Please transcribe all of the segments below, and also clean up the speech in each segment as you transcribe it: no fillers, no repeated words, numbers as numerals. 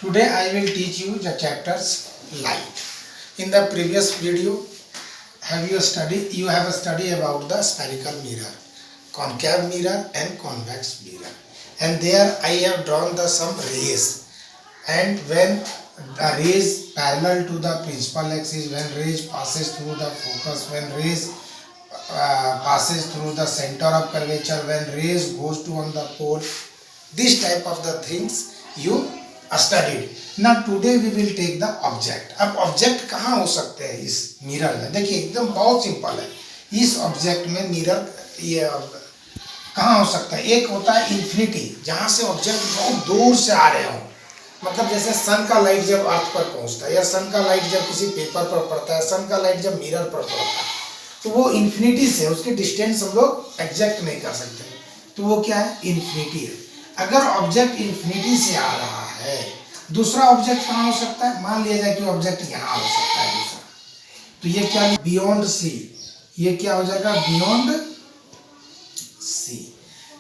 Today I will teach you the chapters light. In the previous video, you have studied about the spherical mirror, concave mirror and convex mirror, and there I have drawn the some rays, and when the rays parallel to the principal axis, when rays passes through the focus, when rays passes through the center of curvature, when rays goes to on the pole, this type of the things you studied. Now today we will take the object. अब object कहाँ हो सकते हैं इस mirror में? देखिए एकदम बहुत सिंपल है. इस ऑब्जेक्ट में मिरर ये कहाँ हो सकता है? एक होता है इन्फिनिटी, जहाँ से ऑब्जेक्ट बहुत दूर से आ रहे हो, मतलब जैसे सन का लाइट जब अर्थ पर पहुँचता है, या सन का लाइट जब किसी पेपर पर पड़ता है, सन का लाइट जब मिरर पर पड़ता है, तो वो इन्फिनिटी से उसकी डिस्टेंस हम लोग एग्जैक्ट नहीं कर सकते, तो वो क्या है? इन्फिनिटी है. अगर ऑब्जेक्ट इन्फिनिटी से आ रहा है, दूसरा ऑब्जेक्ट कहाँ हो सकता है? मान लिया जाए कि ऑब्जेक्ट यहाँ हो सकता है दूसरा, तो ये क्या? Beyond C. ये क्या हो जाएगा? Beyond C.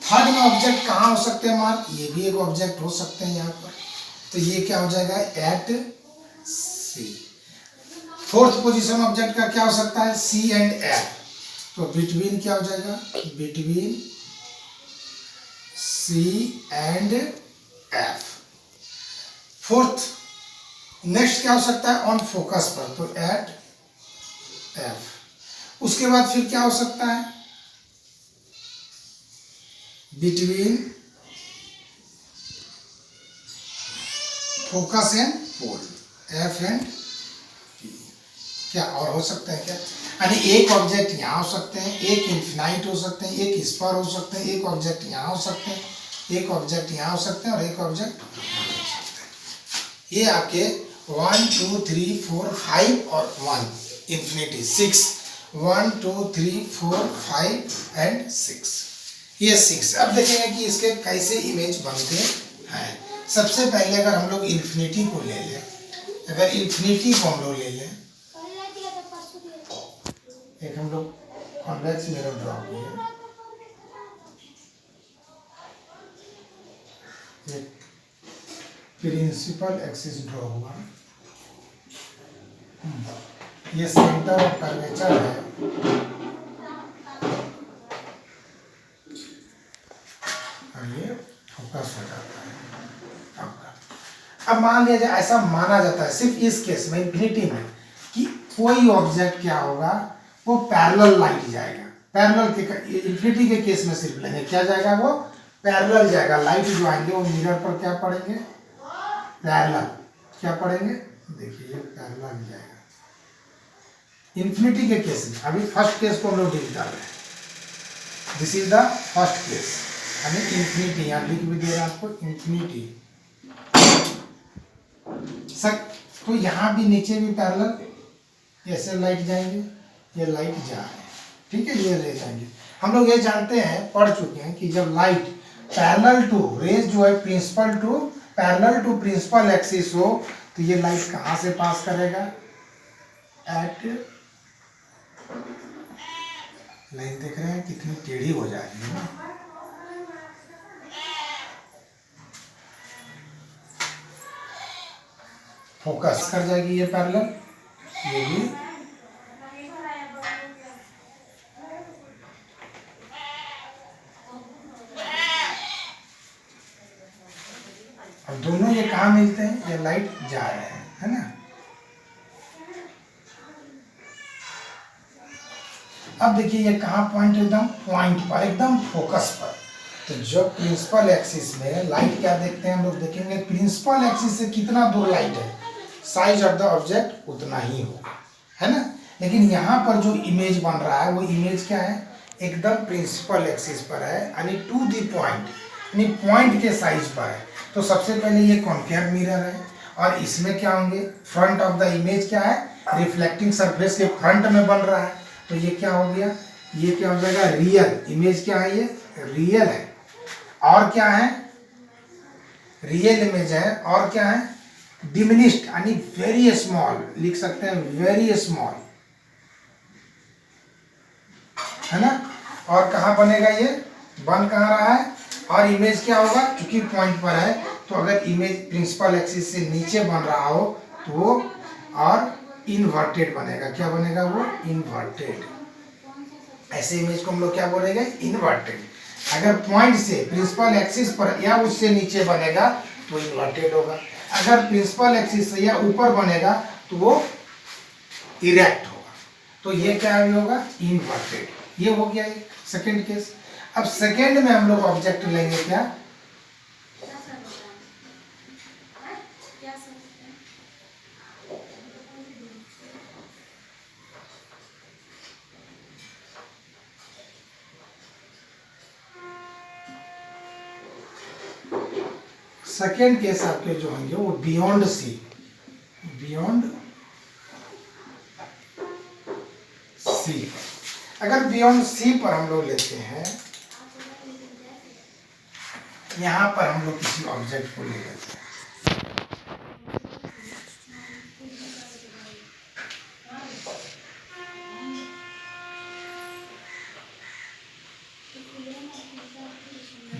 थर्ड में ऑब्जेक्ट कहाँ हो सकते हैं मार्क? ये भी एक ऑब्जेक्ट हो सकते हैं यहाँ पर, तो ये क्या हो जाएगा? At C. Fourth position object का क्या हो सकता है? C and F. तो बिटवीन क्या हो जाएगा? Between C and F. Fourth next क्या हो सकता है? ऑन फोकस पर, तो एट एफ. उसके बाद फिर क्या हो सकता है? Between focus and pole, F and P. क्या और हो सकता है क्या? यानी एक ऑब्जेक्ट यहाँ हो सकते हैं, एक इन्फिनाइट हो सकते हैं, एक इस पर हो सकते हैं, एक ऑब्जेक्ट यहाँ हो सकते हैं, एक ऑब्जेक्ट यहाँ हो सकते हैं, और एक ऑब्जेक्ट यहाँ हो सकते हैं. ये आपके 1 2 3 4 5 और 1 इन्फिनिटी 6. 1 2 3 4 5 एंड 6. ये 6. अब देखेंगे कि इसके कैसे इमेज बनते हैं. सबसे पहले अगर हम लोग इन्फिनिटी को ले लें, अगर इन्फिनिटी को हम लोग ले लें, एक हम लोग कॉन्वेक्स मिरर ड्रॉ किए, एक प्रिंसिपल एक्सिस ड्रॉ हुआ, ये सेंटर ऑफ कर्वेचर है, और ये फोकस हो जाता है आपका. अब मान लिया जाए, ऐसा माना जाता है सिर्फ इस केस में, इन्फिनिटी में, कि कोई ऑब्जेक्ट क्या होगा? वो पैरेलल लाइट जाएगा. पैरेलल के इन्फिनिटी के केस में सिर्फ लेंगे, क्या जाएगा? वो पैरेलल जाएगा. लाइट जो आएंगे वो मिरर पर क्या पड़ेंगे? पैरेलल. क्या पड़ेंगे? देखिए ये पैरेलल जाएगा इन्फिनिटी के केस में. अभी फर्स्ट केस को हम लोग डील कर रहे हैं. This is the first case, यानी इन्फिनिटी. यहाँ लिख भी दे रहा है आपको, इन्फिनिटी सर. तो यहाँ भी नीचे भी पैरेलल, ऐसे लाइट जाएंगे, ये लाइट जा रहे हैं, ठीक है, ये ले जाएंगे. हम लोग ये जानते हैं, पढ़ चुके हैं कि जब लाइट पैरेलल टू रेज जो है पैरेलल टू प्रिंसिपल एक्सिस हो, तो ये लाइट कहाँ से पास करेगा? एट लाइन देख रहे हैं कितनी टेढ़ी हो जाएगी ना. फोकस कर जाएगी ये पैरेलल, ये भी और दोनों ये कहाँ मिलते हैं? ये लाइट जा रहे हैं, है ना. अब देखिए ये कहाँ पॉइंट, एकदम पॉइंट पर, एकदम फोकस पर. तो जो प्रिंसिपल एक्सिस में लाइट क्या देखते हैं हम लोग? देखेंगे प्रिंसिपल एक्सिस से कितना दूर लाइट है, साइज ऑफ द ऑब्जेक्ट उतना ही होगा, है ना. लेकिन यहाँ पर जो इमेज बन रहा है, वो इमेज क्या है? एकदम प्रिंसिपल एक्सिस पर है, यानी टू द पॉइंट, यानी पॉइंट के साइज पर है. तो सबसे पहले ये कॉन्केव मिरर है, और इसमें क्या होंगे? फ्रंट ऑफ द इमेज क्या है? रिफ्लेक्टिंग सरफेस के फ्रंट में बन रहा है, तो ये क्या हो गया? ये क्या हो जाएगा? Real image. क्या है? ये रियल है. और क्या है? रियल इमेज है. और क्या है? डिमिनिश्ड, यानी वेरी स्मॉल, लिख सकते हैं वेरी स्मॉल, है ना. और कहाँ बनेगा? ये बन कहाँ रहा है? और इमेज क्या होगा? चूंकि पॉइंट पर है, तो तो अगर इमेज प्रिंसिपल एक्सिस से नीचे बन रहा हो तो वो और इन्वर्टेड बनेगा। क्या बनेगा वो? इन्वर्टेड। ऐसे इमेज को हम लोग क्या बोलेंगे? इन्वर्टेड। अगर पॉइंट से प्रिंसिपल एक्सिस पर या उससे नीचे बनेगा तो इन्वर्टेड होगा। अगर प्रिंसिपल एक्सिस से या ऊपर बनेगा तो वो इरेक्ट होगा। तो ये क्या होगा? इन्वर्टेड। ये हो गया सेकंड केस। अब सेकंड में हम लोग ऑब्जेक्ट लेंगे क्या? सेकेंड केस आपके जो होंगे वो बियॉन्ड सी, बियॉन्ड सी। अगर बियॉन्ड सी पर हम लोग लेते हैं, यहां पर हम लोग किसी ऑब्जेक्ट को ले लेते हैं,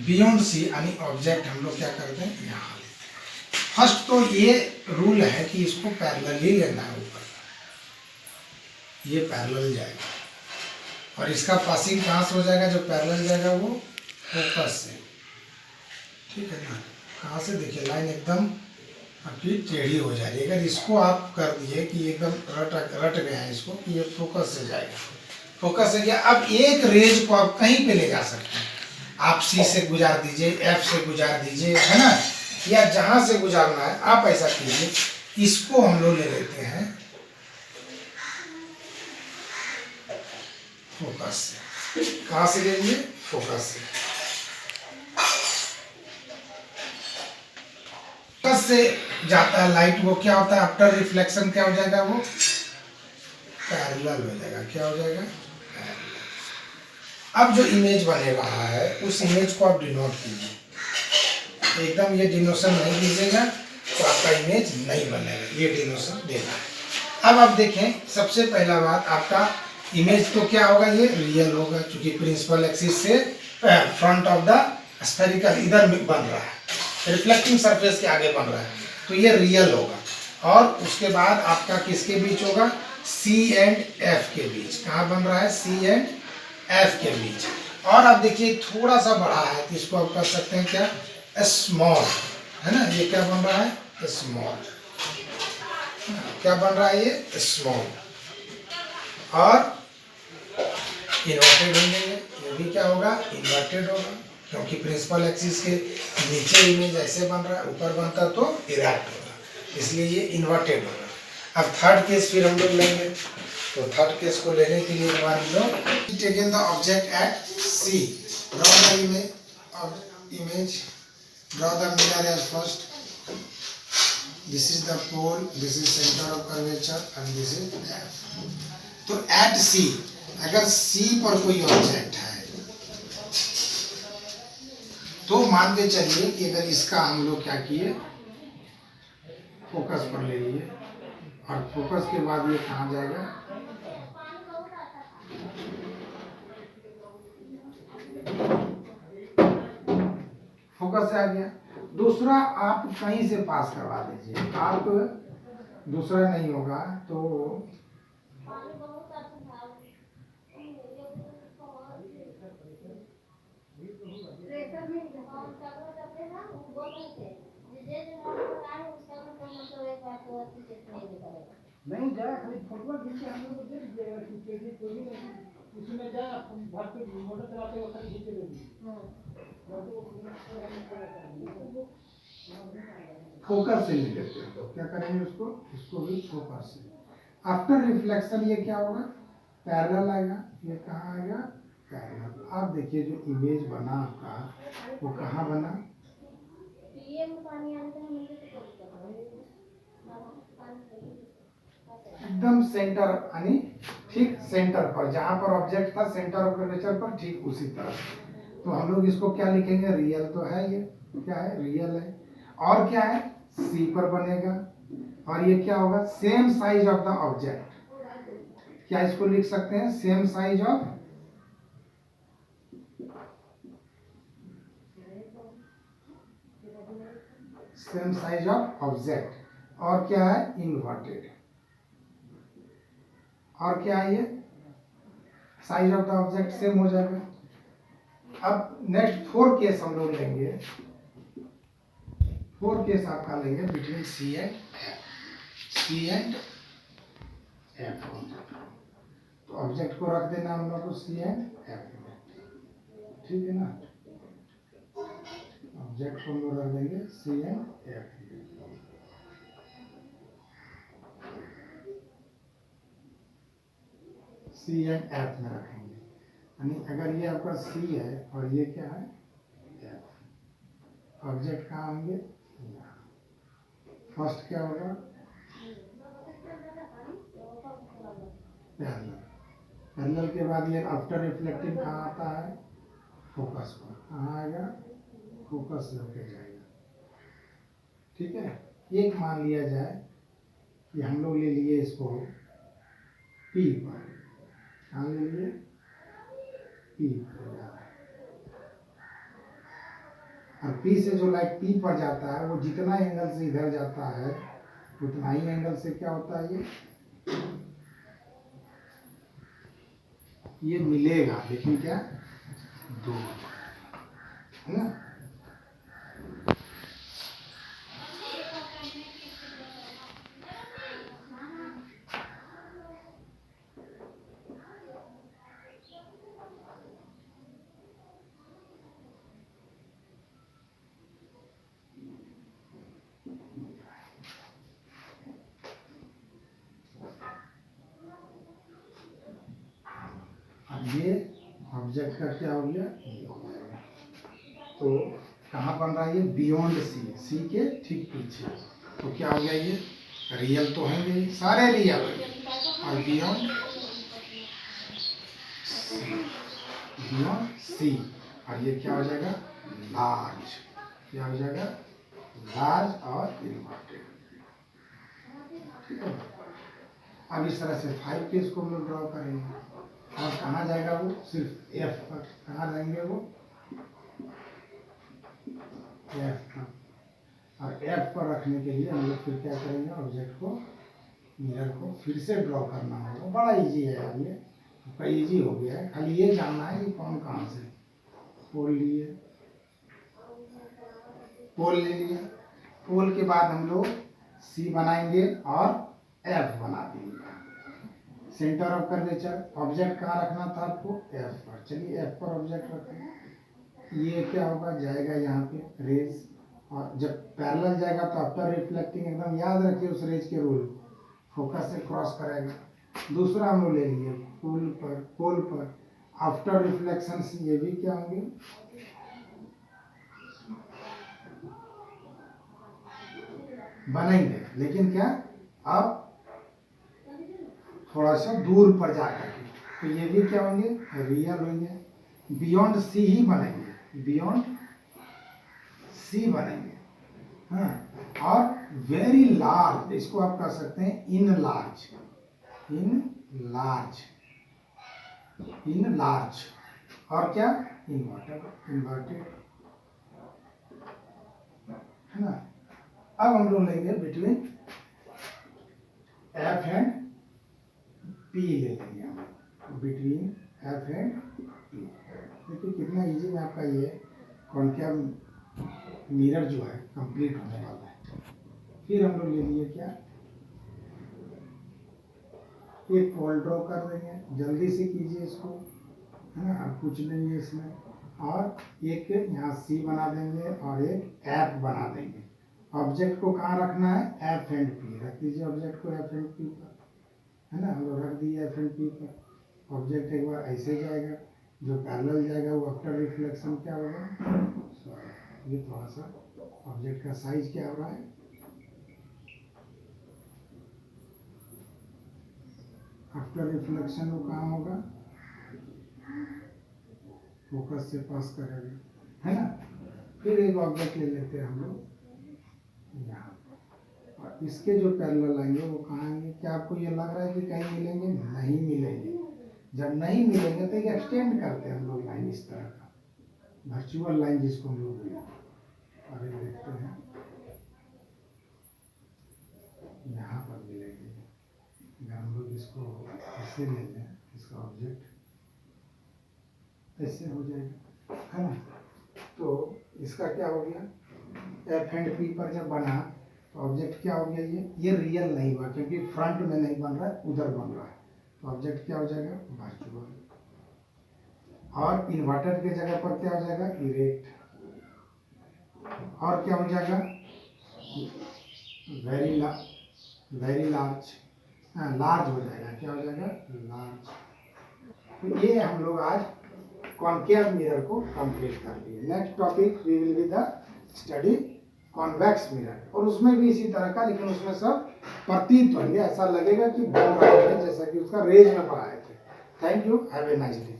बियॉन्ड सी यानी ऑब्जेक्ट हम लोग क्या करते हैं? यहाँ लेते हैं। फर्स्ट तो ये रूल है कि इसको पैरेलल ही लेना है ऊपर, ये पैरेलल जाएगा और इसका पासिंग कहाँ से हो जाएगा? जो पैरेलल जाएगा वो फोकस से, ठीक है ना? कहाँ से? देखिए लाइन एकदम आपकी टेढ़ी हो जा रही है। अगर इसको आप कर दिए कि एकदम रट गए हैं इसको कि ये फोकस से जाएगा, फोकस से गया। अब एक रेज को आप कहीं पे ले जा सकते हैं, आप सी से गुजार दीजिए, एफ से गुजार दीजिए, है ना, या जहां से गुजारना है आप ऐसा कीजिए। इसको हम लोग ले लेते हैं फोकस से। कहां से लेंगे? फोकस से। फोकस से जाता है लाइट, वो क्या होता है? आफ्टर रिफ्लेक्शन क्या हो जाएगा? वो पैरेलल हो जाएगा। क्या हो जाएगा? अब जो इमेज बने रहा है उस इमेज को आप डिनोट कीजिए। एकदम ये डिनोशन नहीं दीजिएगा तो आपका इमेज नहीं बनेगा, ये डिनोशन देना है। अब आप देखें, सबसे पहला बात, आपका इमेज तो क्या होगा? ये रियल होगा, क्योंकि प्रिंसिपल एक्सिस से फ्रंट ऑफ द स्फेरिकल इधर बन रहा है, रिफ्लेक्टिंग सरफेस के आगे बन रहा है, तो ये रियल होगा। और उसके बाद आपका किसके बीच होगा? सी एंड एफ के बीच। कहाँ बन रहा है? सी एंड एफ के बीच। और आप देखिए थोड़ा सा बड़ा है तो इसको आप कर सकते हैं क्या? स्मॉल, है ना? ये क्या बन रहा है? स्मॉल। क्या बन रहा है? ये स्मॉल। और इन्वर्टेड होंगे, ये भी क्या होगा? इन्वर्टेड होगा, क्योंकि प्रिंसिपल एक्सिस के नीचे इमेज ऐसे बन रहा है, ऊपर बनता तो इरेक्ट होगा, इसलिए ये इन्वर्टेड होगा। अब थर्ड केस फिर हम लोग लेंगे, तो थर्ड केस को लेने के लिए मान लो taken the object at C, draw the image, draw the mirror as first, this is the pole, this is centre of curvature and this is F. तो एट सी, अगर सी पर कोई ऑब्जेक्ट है तो मान के चलिए कि अगर इसका हम लोग क्या किए? फोकस पर ले लिए, और फोकस के बाद ये कहाँ जाएगा? फोकस से आ गया। दूसरा आप कहीं से पास करवा दीजिए, आप दूसरा नहीं होगा तो नहीं जाए, खाली फोटो खींच के हम लोग को दे दीजिएगा कि कोई उसमें जाए, भर के मोटर चलाते हुए खाली खींच लेंगे। फोकस से नहीं लेते तो क्या करेंगे? उसको, इसको भी फोकस से। आफ्टर रिफ्लेक्शन ये क्या होगा? पैरेलल आएगा। ये कहाँ आएगा? पैरेलल। आप देखिए जो इमेज बना आपका वो कहाँ बना? एकदम सेंटर, यानी ठीक सेंटर पर, जहां पर ऑब्जेक्ट था सेंटर ऑफ कर्वेचर पर, ठीक उसी तरफ। तो हम लोग इसको क्या लिखेंगे? रियल तो है, ये क्या है? रियल है। और क्या है? सी पर बनेगा। और ये क्या होगा? Same size of the object. क्या इसको लिख सकते हैं? Same size of, same size of object, और क्या है इन्वर्टेड, और क्या है ये size of the object same हो जाएगा। अब नेक्स्ट 4 केस हम लोग लेंगे, 4 केस आपका लेंगे between C and F, C and F. तो ऑब्जेक्ट को रख देना हम लोग को सी एंड एफ में, ठीक है ना, ऑब्जेक्ट को हम लोग रख देंगे सी एंड एफ में। सी एंड एफ में रखेंगे, यानी अगर ये आपका सी है और ये क्या है एफ, ऑब्जेक्ट कहाँ होंगे, फर्स्ट क्या होगा पैरेलल, पैरेलल के बाद ये आफ्टर रिफ्लेक्टिंग कहाँ आता है फोकस पर, कहाँ आएगा फोकस से होके जाएगा, ठीक है। एक मान लिया जाए कि हम लोग ले लिए इसको पी पर, कहाँ ले लिए पी पर, और पी से जो लाइट पी पर जाता है वो जितना एंगल से इधर जाता है उतना ही एंगल से क्या होता है ये मिलेगा, लेकिन क्या दूर है ना। ये ऑब्जेक्ट का क्या हो गया, तो कहाँ बन रहा है ये बियॉन्ड सी, सी के ठीक पीछे, तो क्या हो गया ये रियल तो है सारे रियल, और बियॉन्ड सी, और ये क्या हो जाएगा लार्ज, क्या हो जाएगा लार्ज और इन्वर्टेड, ठीक है। अब इस तरह से 5 केस को हम लोग ड्रॉ करेंगे, और कहाँ जाएगा वो सिर्फ एफ पर, कहाँ जाएंगे वो एफ पर, और एफ पर रखने के लिए हम लोग फिर क्या करेंगे ऑब्जेक्ट को मिरर को फिर से ड्रॉ करना होगा। बड़ा इजी है अब ये, आपका इजी हो गया है, खाली ये जानना है कि कौन कहाँ से पोल लिए, पोल ले लिया, पोल के बाद हम लोग सी बनाएंगे और एफ बना देंगे। सेंटर ऑफ कर्वेचर, ऑब्जेक्ट कहाँ रखना था आपको एफ पर, चलिए एफ पर ऑब्जेक्ट रखें। ये क्या होगा जाएगा यहाँ पे रेज, और जब पैरेलल जाएगा तो आफ्टर रिफ्लेक्टिंग एकदम याद रखिए उस रेज के रूल, फोकस से क्रॉस करेगा। दूसरा हम लोग ले लिए पोल पर आफ्टर रिफ्लेक्शन से ये भी क्या होंगे बनेंगे, लेकिन क्या अब थोड़ा सा दूर पर जाकर के, तो ये भी क्या होंगे रियल होंगे, बियॉन्ड सी ही बनेंगे, बियॉन्ड सी बनेंगे, हाँ। और वेरी लार्ज, इसको आप कह सकते हैं इन लार्ज, इन लार्ज, और क्या इन्वर्टेड, है ना। अब हम लोग लेंगे बिटवीन एफ एंड पी ले लेंगे हम, बिटवीन एफ एंड पी। देखिए कितना इजी में आपका ये कॉन्केव मिरर जो है कंप्लीट होने वाला है। फिर हम लोग ले लिए क्या एक पोल ड्रॉ कर देंगे, जल्दी से कीजिए इसको, है ना, अब कुछ नहीं है इसमें, और एक यहाँ सी बना देंगे और एक एफ बना देंगे। ऑब्जेक्ट को कहाँ रखना है एफ एंड पी, रख दीजिए ऑब्जेक्ट को एफ एंड पी पर, है ना, हम लोग रख दिए एफ एंड पी पर। ऑब्जेक्ट एक बार ऐसे जाएगा, जो पैरेलल जाएगा वो आफ्टर रिफ्लेक्शन क्या होगा, सॉरी ये थोड़ा सा ऑब्जेक्ट का साइज क्या हो रहा है, आफ्टर रिफ्लेक्शन वो कहाँ होगा फोकस से पास करेगा, है ना। फिर एक ऑब्जेक्ट ले लेते हैं हम लोग यहाँ, और इसके जो पैरेलल आएंगे वो कहाँ आएंगे, क्या आपको ये लग रहा है कि कहीं मिलेंगे, नहीं मिलेंगे। जब नहीं मिलेंगे तो एक एक्सटेंड करते हैं हम लोग लाइन इस तरह का, वर्चुअल लाइन जिसको हम लोग बोलते हैं, और ये देखते हैं अगर हम लोग इसको ऐसे ले लें, इसका ऑब्जेक्ट ऐसे हो जाएगा, है ना। तो इसका क्या हो गया, एफ एंड पी पर जब बना तो ऑब्जेक्ट क्या हो गया, ये रियल नहीं हुआ क्योंकि फ्रंट में नहीं बन रहा है, उधर बन रहा है। तो ऑब्जेक्ट क्या हो जाएगा, वर्चुअल। और इन्वर्टर के जगह पर क्या हो जाएगा, इरेक्ट। और क्या हो जाएगा, वेरी लार्ज, लार्ज हो जाएगा, क्या हो जाएगा, लार्ज। तो ये हम लोग आज कॉनकेव मिरर को कंप्लीट कर लिए। Next topic we will be the study convex mirror, और उसमें भी इसी तरह का, लेकिन उसमें सब प्रतीत होंगे, ऐसा लगेगा कि बन रहा है जैसा कि उसका रेज में पढ़ाए थे। Thank you, have a nice day.